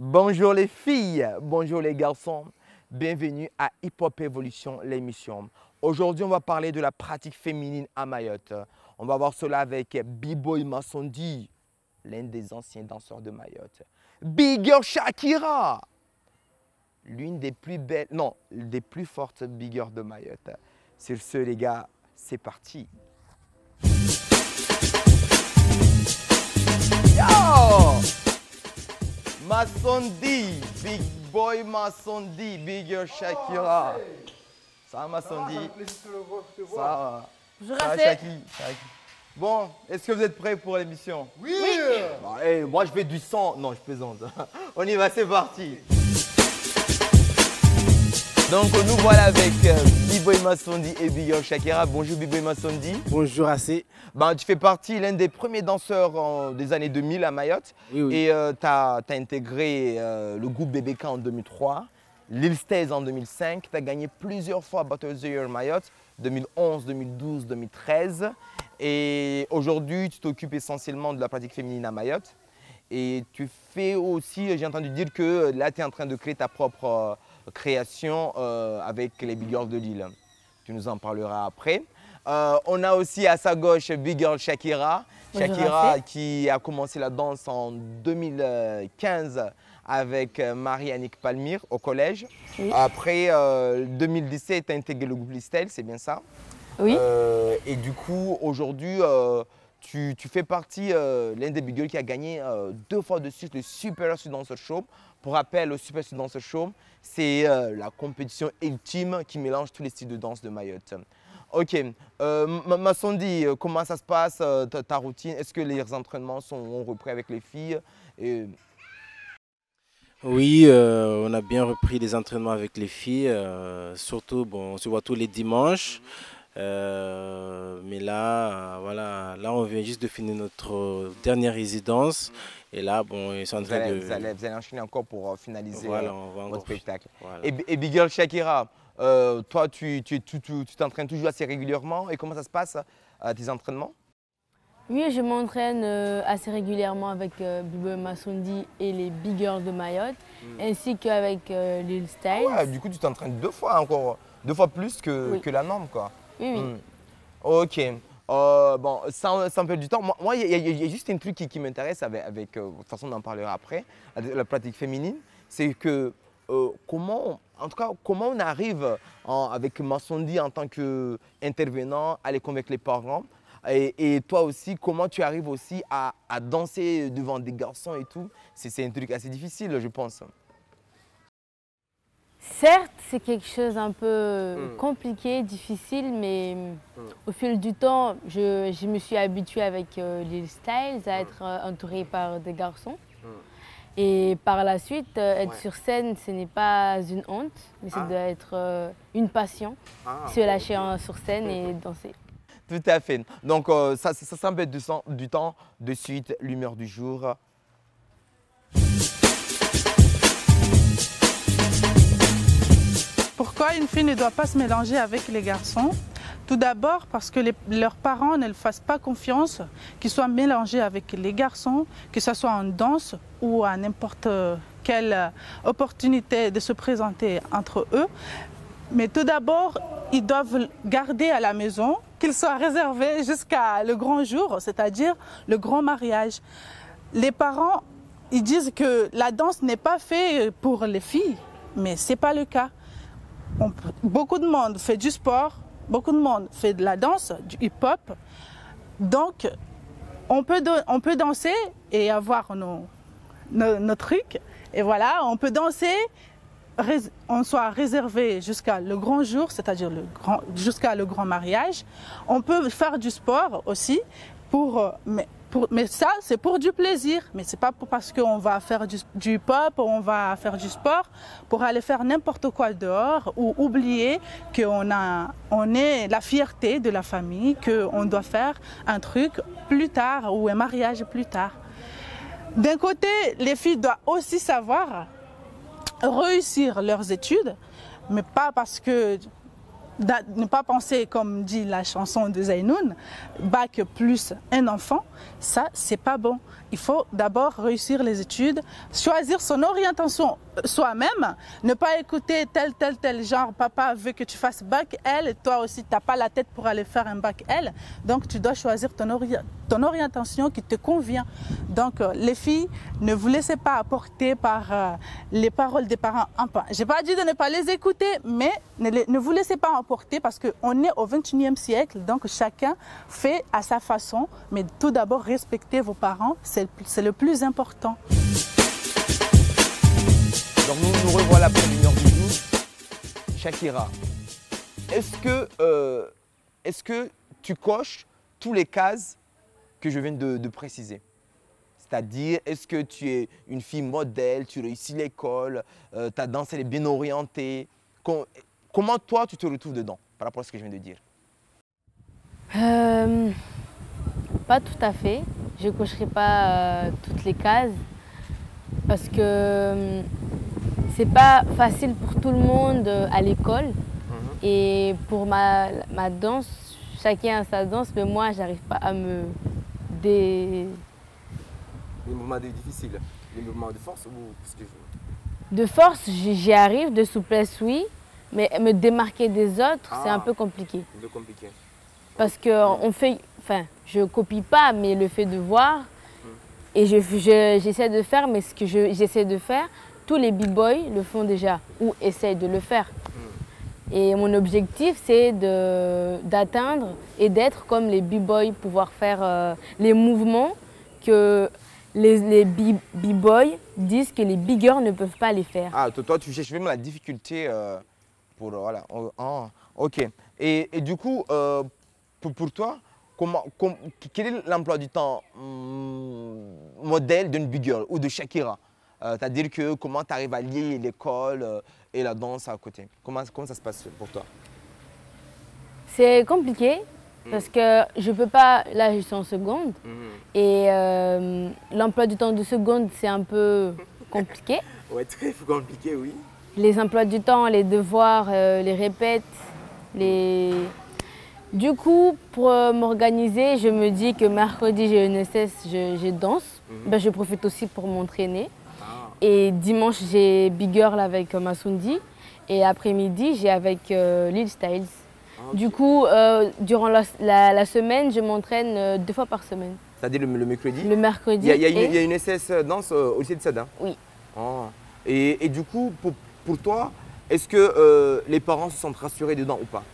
Bonjour les filles, bonjour les garçons, bienvenue à Hip Hop Evolution, l'émission. Aujourd'hui, on va parler de la pratique féminine à Mayotte. On va voir cela avec B-Boy Massondi, l'un des anciens danseurs de Mayotte. Big Girl Shakira, l'une des plus belles, non, des plus fortes Big Girls de Mayotte. Sur ce, les gars, c'est parti. Yo! Massondi, Big Boy Massondi, Big Girl Shakira. Ça va Massondi? Ça va. Bonjour Ça va Shaki? Bon, est-ce que vous êtes prêts pour l'émission? Oui. Bon, hey, moi je fais du sang. Non, je plaisante. On y va, c'est parti. Donc nous voilà avec B-Boy Massondi et Big Girl Shakira. Bonjour B-Boy Massondi. Bonjour AC. Ben, tu fais partie l'un des premiers danseurs des années 2000 à Mayotte. Oui, oui. Et tu as intégré le groupe BBK en 2003, Lil Stays en 2005. Tu as gagné plusieurs fois Battle of the Year Mayotte, 2011, 2012, 2013. Et aujourd'hui, tu t'occupes essentiellement de la pratique féminine à Mayotte. Et tu fais aussi, j'ai entendu dire que là, tu es en train de créer ta propre création avec les Big Girls de Lille. Tu nous en parleras après. On a aussi à sa gauche Big Girl Shakira. Shakira qui a commencé la danse en 2015 avec Marie-Annick Palmyre au collège. Oui. Après 2017, tu as intégré le groupe Lil Stays, c'est bien ça? Oui. Et du coup, aujourd'hui, tu fais partie l'un des Big Girls qui a gagné 2 fois de suite le Super Student Show. Pour rappel, le Super Student Show, c'est la compétition ultime qui mélange tous les styles de danse de Mayotte. Ok, Massondi, comment ça se passe, ta routine? Est-ce que les entraînements sont repris avec les filles? Oui, on a bien repris les entraînements avec les filles. Surtout, bon, on se voit tous les dimanches. Mais là, voilà, là, on vient juste de finir notre dernière résidence. Et là, bon, ils sont en train de... Vous allez enchaîner encore pour finaliser votre spectacle. Voilà. Et Big Girl Shakira, toi, tu t'entraînes toujours assez régulièrement. Et comment ça se passe, tes entraînements? Oui, je m'entraîne assez régulièrement avec B-Boy Massondi et les Big Girls de Mayotte, ainsi qu'avec Lil Stays. Ah ouais, du coup, tu t'entraînes 2 fois encore, 2 fois plus que la norme, quoi. Oui, oui. Ok. Bon, sans perdre du temps, moi, il y a juste un truc qui m'intéresse avec de toute façon, on en parlera après, la pratique féminine, c'est que comment on arrive avec Massondi en tant qu'intervenant à aller convaincre les parents et toi aussi, comment tu arrives aussi à danser devant des garçons et tout. C'est un truc assez difficile, je pense. Certes, c'est quelque chose un peu compliqué, difficile, mais au fil du temps, je me suis habituée avec Lil Stays à être entourée par des garçons. Et par la suite, être sur scène, ce n'est pas une honte, mais ça doit être une passion, se lâcher sur scène et danser. Tout à fait. Donc, ça s'embête du temps. De suite, l'humeur du jour. Pourquoi une fille ne doit pas se mélanger avec les garçons? Tout d'abord parce que leurs parents ne leur fassent pas confiance qu'ils soient mélangés avec les garçons, que ce soit en danse ou à n'importe quelle opportunité de se présenter entre eux. Mais tout d'abord, ils doivent garder à la maison, qu'ils soient réservés jusqu'à le grand jour, c'est-à-dire le grand mariage. Les parents, ils disent que la danse n'est pas faite pour les filles, mais ce n'est pas le cas. Beaucoup de monde fait du sport, beaucoup de monde fait de la danse, du hip-hop. Donc, on peut danser et avoir nos trucs. Et voilà, on peut danser, on soit réservé jusqu'à le grand jour, c'est-à-dire jusqu'à le grand mariage. On peut faire du sport aussi, mais ça, c'est pour du plaisir. Mais ce n'est pas parce qu'on va faire du pop, on va faire du sport, pour aller faire n'importe quoi dehors ou oublier qu'on est la fierté de la famille, qu'on doit faire un truc plus tard ou un mariage plus tard. D'un côté, les filles doivent aussi savoir réussir leurs études, mais pas parce que ne pas penser, comme dit la chanson de Zainoun, bac plus un enfant, ça, c'est pas bon. Il faut d'abord réussir les études, choisir son orientation soi-même, ne pas écouter tel genre, papa veut que tu fasses bac L, et toi aussi, tu n'as pas la tête pour aller faire un bac L. Donc, tu dois choisir ton orientation qui te convient. Donc, les filles, ne vous laissez pas apporter par les paroles des parents. Je n'ai pas dit de ne pas les écouter, mais ne vous laissez pas emporter parce qu'on est au XXIe siècle, donc chacun fait à sa façon. Mais tout d'abord, respectez vos parents, c'est le plus important. Donc nous revoilà pour l'heure du jour. Shakira, est-ce que tu coches tous les cases que je viens de préciser? C'est-à-dire, est-ce que tu es une fille modèle, tu réussis l'école, ta danse elle est bien orientée? Comment toi tu te retrouves dedans par rapport à ce que je viens de dire? Pas tout à fait. Je ne cocherai pas toutes les cases parce que c'est pas facile pour tout le monde à l'école. Et pour ma danse, chacun a sa danse, mais moi, j'arrive pas à me Les mouvements difficiles, les mouvements de force ou ce que je... De force, j'y arrive, de souplesse, oui, mais me démarquer des autres, c'est un peu compliqué. C'est compliqué. Parce que on fait, enfin, je copie pas, mais le fait de voir, et j'essaie de faire, mais ce que j'essaie de faire, tous les b-boys le font déjà, ou essayent de le faire. Et mon objectif, c'est d'atteindre et d'être comme les b-boys, pouvoir faire les mouvements que les b-boys disent que les big girls ne peuvent pas les faire. Ah, toi, tu cherches vraiment la difficulté pour... Voilà. Ok. Et du coup, pour toi, quel est l'emploi du temps modèle d'une big girl ou de Shakira? C'est-à-dire que comment tu arrives à lier l'école et la danse à côté? Comment ça se passe pour toi? C'est compliqué parce que je peux pas, là je suis en seconde et l'emploi du temps de seconde c'est un peu compliqué. Ouais, très compliqué, oui. Les emplois du temps, les devoirs, les répètes, Du coup, pour m'organiser, je me dis que mercredi j'ai une ESS, je danse. Ben, je profite aussi pour m'entraîner. Et dimanche, j'ai Big Girl avec Masundi. Et après-midi, j'ai avec Lil Styles. Du coup, durant la semaine, je m'entraîne 2 fois par semaine. C'est-à-dire le mercredi? Le mercredi. Il y a une SS danse au lycée de Sada? Oui. Et du coup, pour toi, est-ce que les parents se sentent rassurés dedans ou pas?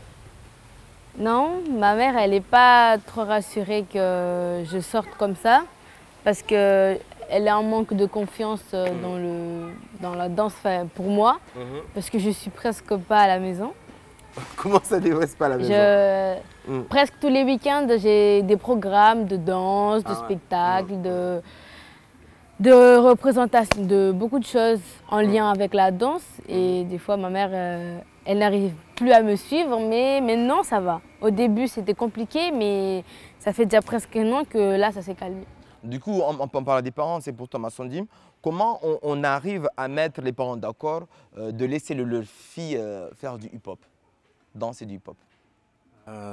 Non, ma mère, elle n'est pas trop rassurée que je sorte comme ça. Parce que elle est en manque de confiance dans la danse pour moi, parce que je suis presque pas à la maison. Comment ça ne reste pas à la maison? Presque tous les week-ends, j'ai des programmes de danse, de spectacles, de représentation, de beaucoup de choses en lien avec la danse. Et des fois, ma mère, elle n'arrive plus à me suivre, mais maintenant, ça va. Au début, c'était compliqué, mais ça fait déjà presque un an que là, ça s'est calmé. Du coup, on parle des parents, c'est pour Thomas Sondim. Comment on arrive à mettre les parents d'accord de laisser leur fille faire du hip-hop, danser du hip-hop?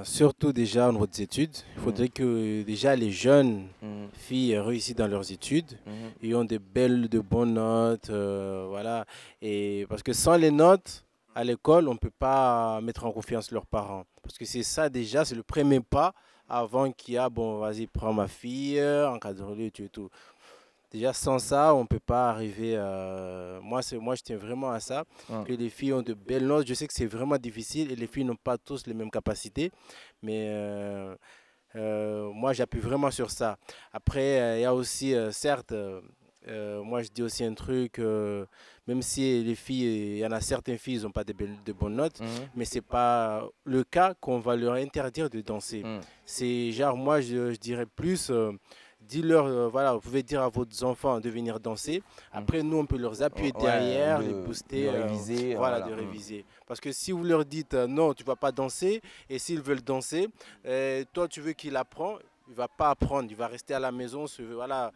Surtout déjà au niveau des études. Il faudrait que déjà les jeunes filles réussissent dans leurs études et ont de bonnes notes. Voilà. Et parce que sans les notes à l'école, on ne peut pas mettre en confiance leurs parents. Parce que c'est ça déjà, c'est le premier pas avant qu'il y a, bon, vas-y, prends ma fille, encadre-le et tout. Déjà, sans ça, on ne peut pas arriver. Moi, je tiens vraiment à ça, que les filles ont de belles notes. Je sais que c'est vraiment difficile et les filles n'ont pas tous les mêmes capacités. Mais moi, j'appuie vraiment sur ça. Après, il y a aussi, certes, moi, je dis aussi un truc, même si les filles, il y en a certaines filles, ils n'ont pas de bonnes notes, mais ce n'est pas le cas qu'on va leur interdire de danser. C'est genre, moi, je dirais plus, dis-leur, voilà, vous pouvez dire à vos enfants de venir danser. Après, nous, on peut leur appuyer derrière, les booster, de réviser. Voilà, de réviser. Parce que si vous leur dites, non, tu ne vas pas danser, et s'ils veulent danser, toi, tu veux qu'il apprenne, il ne va pas apprendre, il va rester à la maison, voilà.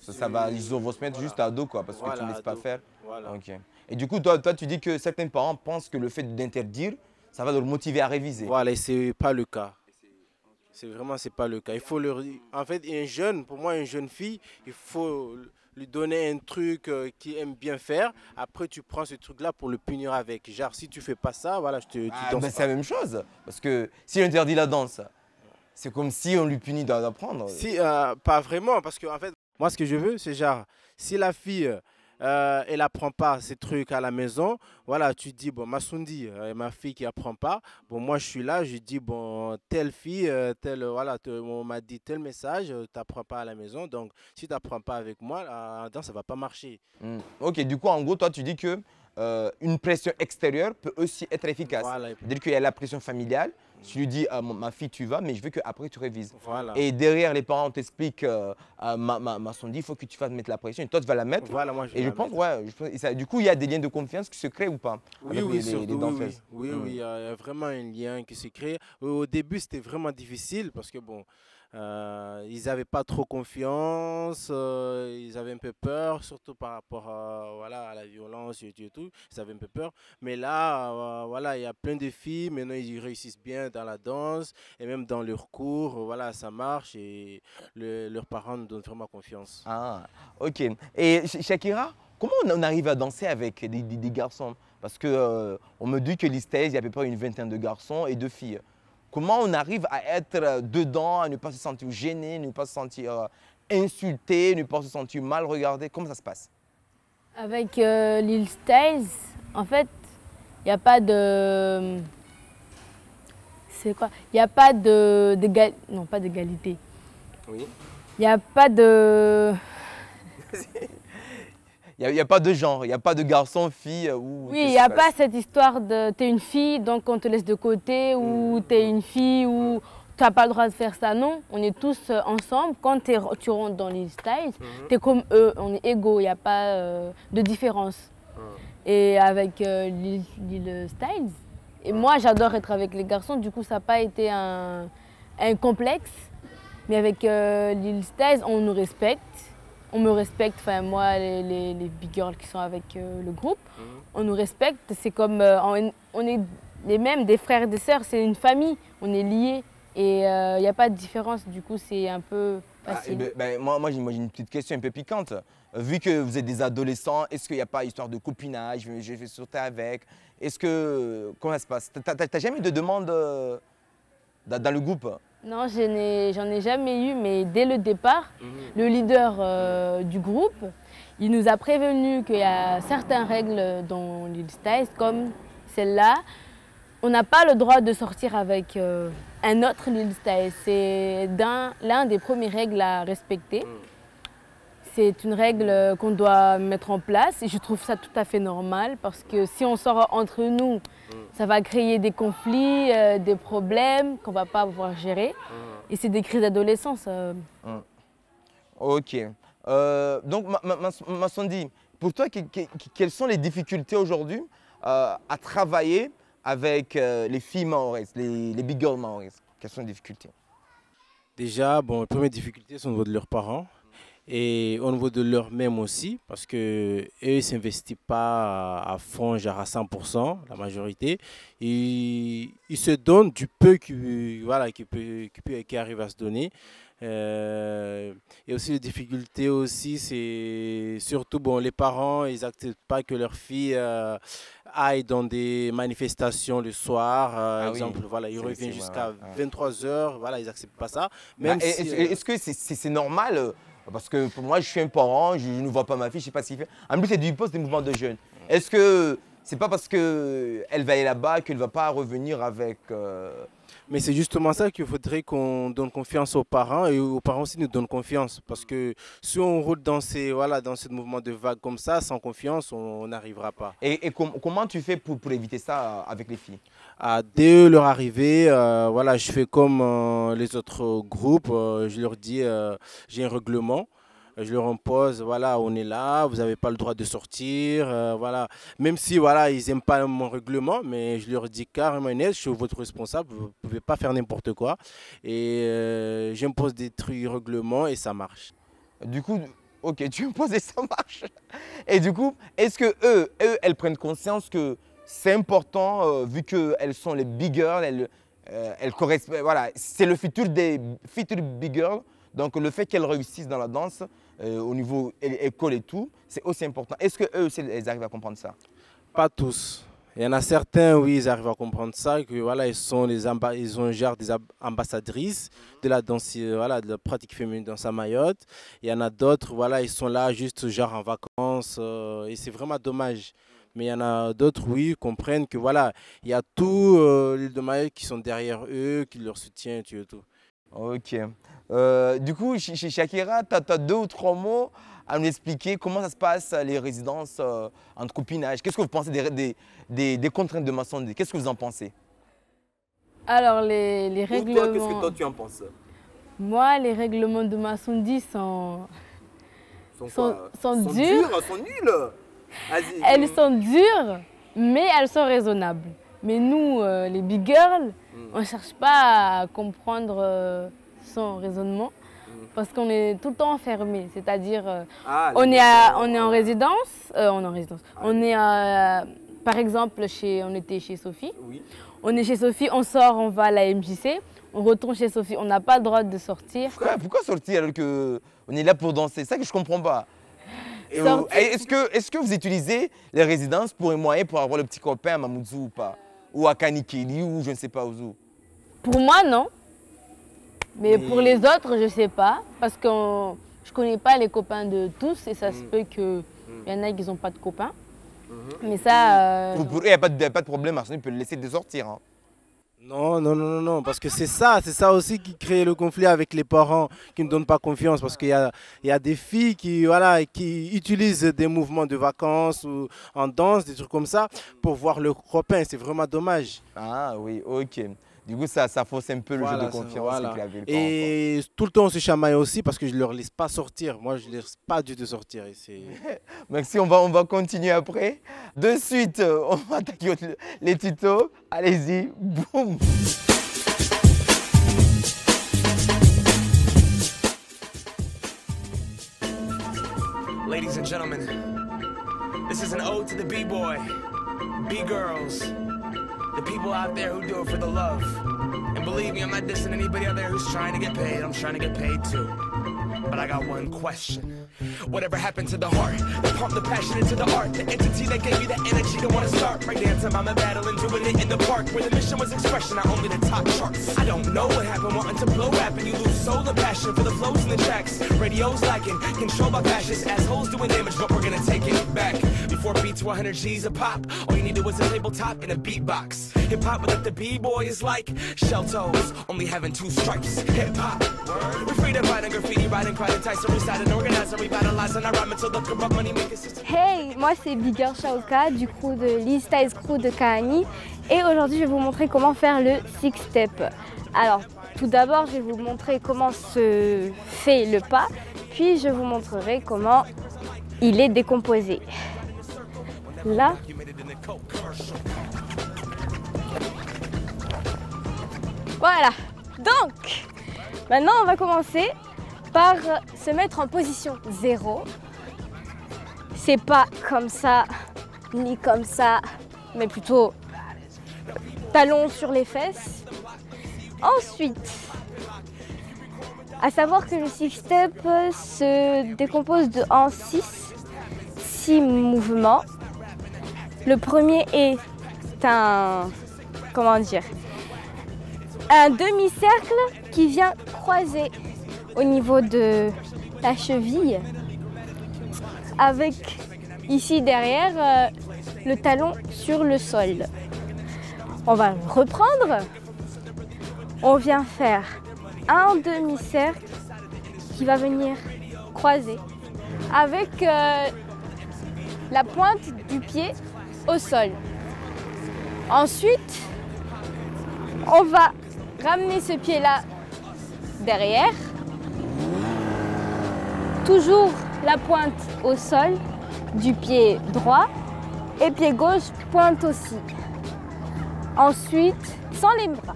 Ils vont se mettre juste à dos, quoi, parce que tu ne laisses pas faire. Voilà. Okay. Et du coup, toi, tu dis que certains parents pensent que le fait d'interdire, ça va le motiver à réviser. Voilà, et c'est pas le cas. C'est pas le cas. Il faut leur... En fait, un jeune, pour moi, une jeune fille, il faut lui donner un truc qu'il aime bien faire. Après, tu prends ce truc-là pour le punir avec. Genre, si tu fais pas ça, voilà, tu danses pas. C'est la même chose. Parce que si on interdit la danse, c'est comme si on lui punit d'apprendre. Si, pas vraiment, parce que en fait, moi, ce que je veux, c'est genre, si la fille, elle apprend pas ces trucs à la maison, voilà, tu dis, bon, Massundi, ma fille qui apprend pas, bon, moi, je suis là, je dis, bon, telle fille, voilà, on m'a dit tel message, tu n'apprends pas à la maison, donc si tu n'apprends pas avec moi, la danse, ça va pas marcher. Ok, du coup, en gros, toi, tu dis que une pression extérieure peut aussi être efficace. Voilà. C'est-à-dire qu'il y a la pression familiale. Tu lui dis, ma fille, tu vas, mais je veux qu'après, tu révises. Voilà. Et derrière, les parents t'expliquent, Massundi, il faut que tu fasses mettre la pression. Et toi, tu vas la mettre. Voilà, moi, et je pense, du coup, il y a des liens de confiance qui se créent ou pas Oui, avec oui, les danseuses. oui, il y a vraiment un lien qui se crée. Au début, c'était vraiment difficile parce que, bon, ils n'avaient pas trop confiance, ils avaient un peu peur, surtout par rapport voilà, à la violence et tout. Ils avaient un peu peur. Mais là, voilà, il y a plein de filles. Maintenant, ils réussissent bien dans la danse et même dans leurs cours. Voilà, ça marche et leurs parents nous donnent vraiment confiance. Ah, ok. Et Shakira, comment on arrive à danser avec des garçons? Parce que on me dit que l'Istèse, il y a à peu près une vingtaine de garçons et de filles. Comment on arrive à être dedans, à ne pas se sentir gêné, ne pas se sentir insulté, ne pas se sentir mal regardé? Comment ça se passe? Avec Lil Styles, en fait, il n'y a pas de... C'est quoi? Il n'y a pas de... Non, pas d'égalité. Oui. Il n'y a pas de... Il n'y a pas de genre, il n'y a pas de garçon, fille ou... Oui, il n'y a pas cette histoire de t'es une fille, donc on te laisse de côté, ou t'es une fille, ou tu n'as pas le droit de faire ça. Non, on est tous ensemble. Quand tu rentres dans Lil Styles, tu es comme eux, on est égaux, il n'y a pas de différence. Et avec Lil Styles, et moi j'adore être avec les garçons, du coup ça n'a pas été un complexe. Mais avec Lil Styles, on nous respecte. On me respecte, enfin moi, les big girls qui sont avec le groupe, on nous respecte. C'est comme, on est les mêmes, des frères et des sœurs, c'est une famille, on est liés. Et il n'y a pas de différence, du coup c'est un peu facile. Moi j'imagine une petite question un peu piquante. Vu que vous êtes des adolescents, est-ce qu'il n'y a pas histoire de copinage, je vais sauter avec? Est-ce que, comment ça se passe? T'as jamais eu de demande dans le groupe? Non, j'en ai jamais eu, mais dès le départ, le leader du groupe, il nous a prévenu qu'il y a certaines règles dans Lil Styles, comme celle-là. On n'a pas le droit de sortir avec un autre Lil Styles. C'est l'un des premières règles à respecter. C'est une règle qu'on doit mettre en place et je trouve ça tout à fait normal parce que si on sort entre nous, ça va créer des conflits, des problèmes qu'on ne va pas pouvoir gérer. Et c'est des crises d'adolescence. Ok. Donc, Massundi, pour toi, quelles sont les difficultés aujourd'hui à travailler avec les filles maoraises, les big girls maoraises? Quelles sont les difficultés? Déjà, bon, les premières difficultés sont au niveau de leurs parents. Et au niveau de leur-même aussi, parce qu'eux ne s'investissent pas à fond, genre à 100%, la majorité. Ils se donnent du peu qui arrive à se donner. Et aussi les difficultés aussi, c'est surtout bon, les parents, ils n'acceptent pas que leur fille aille dans des manifestations le soir. Par exemple, voilà, ils reviennent jusqu'à 23 h, voilà, ils n'acceptent pas ça. Est-ce que c'est normal? Parce que pour moi, je suis un parent, je ne vois pas ma fille, je ne sais pas ce qu'il fait. En plus, c'est du poste des mouvements de jeunes. Est-ce que c'est pas parce qu'elle va aller là-bas qu'elle ne va pas revenir avec... Mais c'est justement ça qu'il faudrait qu'on donne confiance aux parents et aux parents aussi nous donnent confiance. Parce que si on roule dans ce mouvement de vague comme ça, sans confiance, on n'arrivera pas. Et comment tu fais pour éviter ça avec les filles? Dès leur arrivée, voilà, je fais comme les autres groupes. Je leur dis, j'ai un règlement. Je leur impose, voilà, on est là, vous n'avez pas le droit de sortir, voilà. Même si, voilà, ils n'aiment pas mon règlement, mais je leur dis carrément net, je suis votre responsable, vous ne pouvez pas faire n'importe quoi. Et j'impose des trucs, règlements et ça marche. Du coup, ok, tu imposes et ça marche. Et du coup, est-ce que elles prennent conscience que c'est important vu qu'elles sont les big girls, elles correspondent, voilà, c'est le futur des futures big girls. Donc le fait qu'elles réussissent dans la danse, au niveau école et tout, c'est aussi important. Est-ce qu'eux aussi, elles arrivent à comprendre ça? Pas tous. Il y en a certains, oui, ils arrivent à comprendre ça, que voilà, ils sont genre des ambassadrices de la danse, voilà, de la pratique féminine dans sa Mayotte. Il y en a d'autres, voilà, ils sont là juste genre en vacances, et c'est vraiment dommage. Mais il y en a d'autres, oui, comprennent que voilà, il y a tout l'île de Mayotte qui sont derrière eux, qui leur soutiennent, et tout. Ok. Du coup, chez Shakira, tu as 2 ou 3 mots à nous expliquer comment ça se passe, les résidences entre copinage. Qu'est-ce que vous pensez des contraintes de maçonnerie? Qu'est-ce que vous en pensez? Alors, les règlements... Qu'est-ce que toi tu en penses? Moi, les règlements de maçonnerie sont durs. Sont nuls. Elles sont dures, mais elles sont raisonnables. Mais nous, les big girls, on ne cherche pas à comprendre son raisonnement parce qu'on est tout le temps enfermé. C'est-à-dire, on est en résidence. On est, par exemple, on était chez Sophie. Oui. On est chez Sophie, on sort, on va à la MJC. On retourne chez Sophie, on n'a pas le droit de sortir. Pourquoi sortir alors qu'on est là pour danser? C'est ça que je ne comprends pas. Est-ce que vous utilisez les résidences pour un moyen pour avoir le petit copain à Mamoudzou ou pas? Ou à Kanikeli ou je ne sais pas où? Pour moi, non. Mais pour les autres, je ne sais pas. Parce que je ne connais pas les copains de tous et ça se peut qu'il y en a qui n'ont pas de copains. Mais ça... Pour eux, il n'y a pas de problème, Arsène peut le laisser de sortir. Hein. Non, parce que c'est ça aussi qui crée le conflit avec les parents qui ne donnent pas confiance. Parce qu'il y a des filles qui utilisent des mouvements de vacances ou en danse, des trucs comme ça, pour voir leurs copains. C'est vraiment dommage. Ah oui, ok. Du coup, ça fausse un peu le jeu de confiance. Voilà. Avec les parents, et tout le temps, on se chamaille aussi parce que je ne leur laisse pas sortir. Moi, je ne laisse pas du tout sortir. Merci, on va continuer après. De suite, on va attaquer les tutos. Allez-y, boum. Ladies and gentlemen, this is an ode to the B-boy, B-girls, the people out there who do it for the love. And believe me, I'm not dissing anybody out there who's trying to get paid. I'm trying to get paid too. But I got one question. Whatever happened to the heart that pumped the passion into the art? The entity that gave you the energy to want to start. Right dancing by my battle and doing it in the park where the mission was expression, not only the top charts. I don't know what happened, wanting to blow rap and you lose soul and passion for the flows and the tracks. Radio's lacking, controlled by fascists, assholes doing damage, but we're gonna take it back. Before beats 100 G's a pop, all you needed was a tabletop and a beatbox. Hip hop without the B-boy is like shell toes, only having 2 stripes. Hip hop, we're free to fight and graffiti, writing, pride and Tyson, recite and organize and revitalize and I rhyme until the corrupt money makers system. Hey, moi c'est Bigger Shaoka du crew de Lil Styles crew de Kahani et aujourd'hui je vais vous montrer comment faire le 6-step. Alors tout d'abord je vais vous montrer comment se fait le pas, puis je vous montrerai comment il est décomposé. Là. Voilà, donc maintenant on va commencer par se mettre en position 0. C'est pas comme ça, ni comme ça, mais plutôt talons sur les fesses. Ensuite, à savoir que le 6-step se décompose en 6 mouvements. Le premier est un demi-cercle qui vient croiser au niveau de la cheville avec ici derrière le talon sur le sol. On va reprendre. On vient faire un demi-cercle qui va venir croiser avec la pointe du pied au sol. Ensuite, on va ramener ce pied-là derrière. Toujours la pointe au sol du pied droit et pied gauche pointe aussi. Ensuite, sans les bras.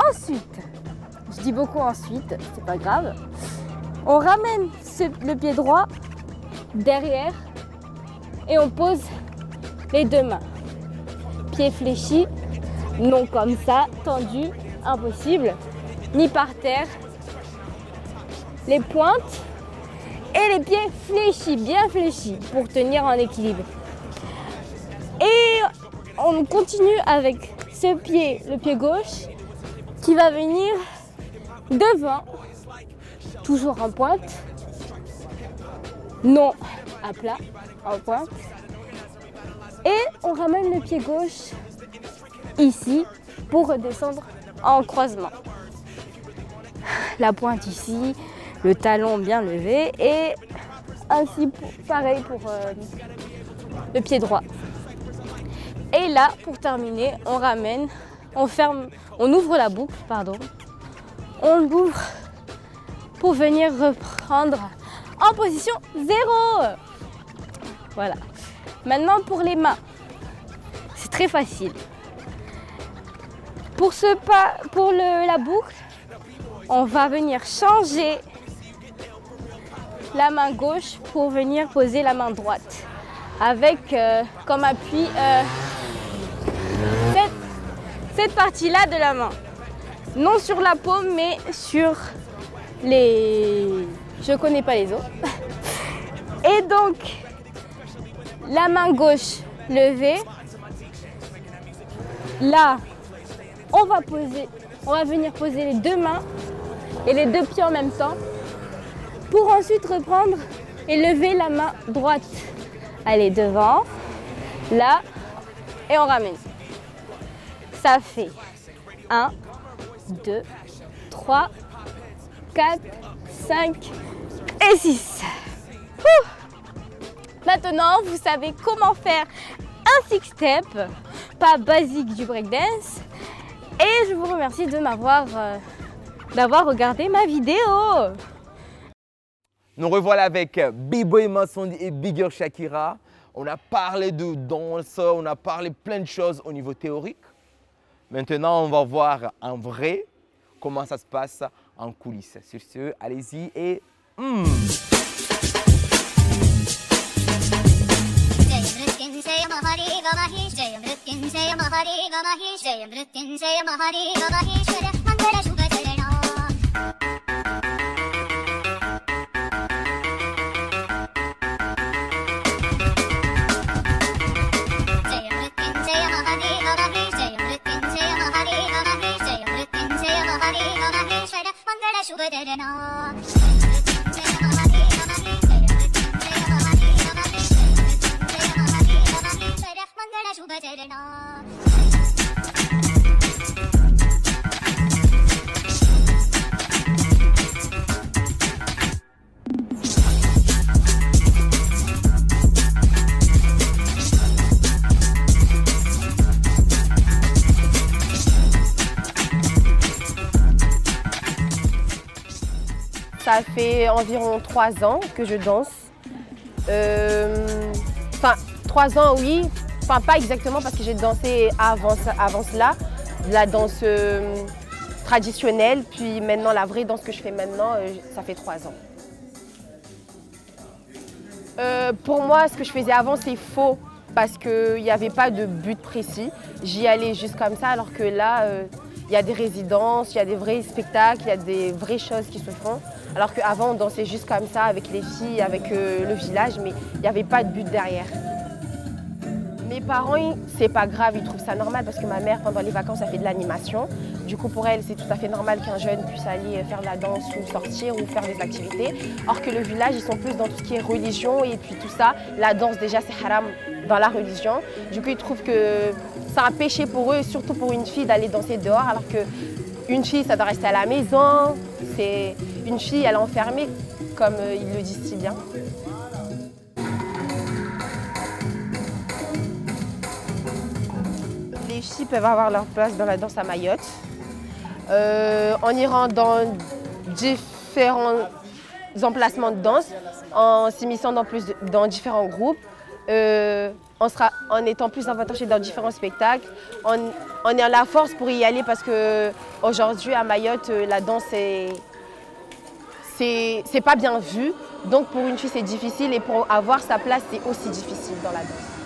Ensuite, je dis beaucoup ensuite, c'est pas grave. On ramène le pied droit derrière et on pose les 2 mains. pieds fléchis, non comme ça, tendus, impossible, ni par terre. Les pointes et les pieds fléchis, bien fléchis pour tenir en équilibre. Et on continue avec ce pied, le pied gauche, qui va venir devant, toujours en pointe, non à plat, en pointe. Et on ramène le pied gauche ici pour redescendre en croisement. La pointe ici, le talon bien levé et ainsi pareil pour le pied droit. Et là, pour terminer, on ramène, on ferme, on ouvre la boucle, pardon. On l'ouvre pour venir reprendre en position 0. Voilà. Maintenant pour les mains, c'est très facile. Pour la boucle, on va venir changer la main gauche pour venir poser la main droite. Avec comme appui cette partie-là de la main. Non sur la paume, mais sur les... Je connais pas les autres. Et donc, la main gauche levée. Là, on va venir poser les deux mains et les deux pieds en même temps pour ensuite reprendre et lever la main droite. Allez, devant, là, et on ramène. Ça fait 1, 2, 3, 4, 5 et 6. Maintenant, vous savez comment faire un six-step, pas basique du breakdance. Et je vous remercie de d'avoir regardé ma vidéo. Nous revoilà avec B-Boy Massondi et Big Girl Shakira. On a parlé de danse, on a parlé plein de choses au niveau théorique. Maintenant, on va voir en vrai comment ça se passe en coulisses. Sur ce, allez-y et... Ça fait environ 3 ans que je danse. Enfin, 3 ans, oui. Enfin, pas exactement parce que j'ai dansé avant cela, de la danse traditionnelle. Puis maintenant, la vraie danse que je fais maintenant, ça fait 3 ans. Pour moi, ce que je faisais avant, c'est faux parce qu'il n'y avait pas de but précis. J'y allais juste comme ça, alors que là, il y a des résidences, il y a des vrais spectacles, il y a des vraies choses qui se font. Alors qu'avant, on dansait juste comme ça avec les filles, avec le village, mais il n'y avait pas de but derrière. Mes parents, c'est pas grave, ils trouvent ça normal parce que ma mère, pendant les vacances, elle fait de l'animation. Du coup, pour elle, c'est tout à fait normal qu'un jeune puisse aller faire de la danse ou sortir ou faire des activités. Or que le village, ils sont plus dans tout ce qui est religion et puis tout ça. La danse, déjà, c'est haram dans la religion. Du coup, ils trouvent que c'est un péché pour eux, surtout pour une fille, d'aller danser dehors. Alors qu'une fille, ça doit rester à la maison. Une fille, elle est enfermée, comme ils le disent si bien. Les filles peuvent avoir leur place dans la danse à Mayotte. En irant dans différents emplacements de danse, en s'immisçant dans différents groupes, en étant plus avantagé dans différents spectacles, on est à la force pour y aller parce qu'aujourd'hui à Mayotte, la danse c'est pas bien vu. Donc pour une fille c'est difficile et pour avoir sa place c'est aussi difficile dans la danse.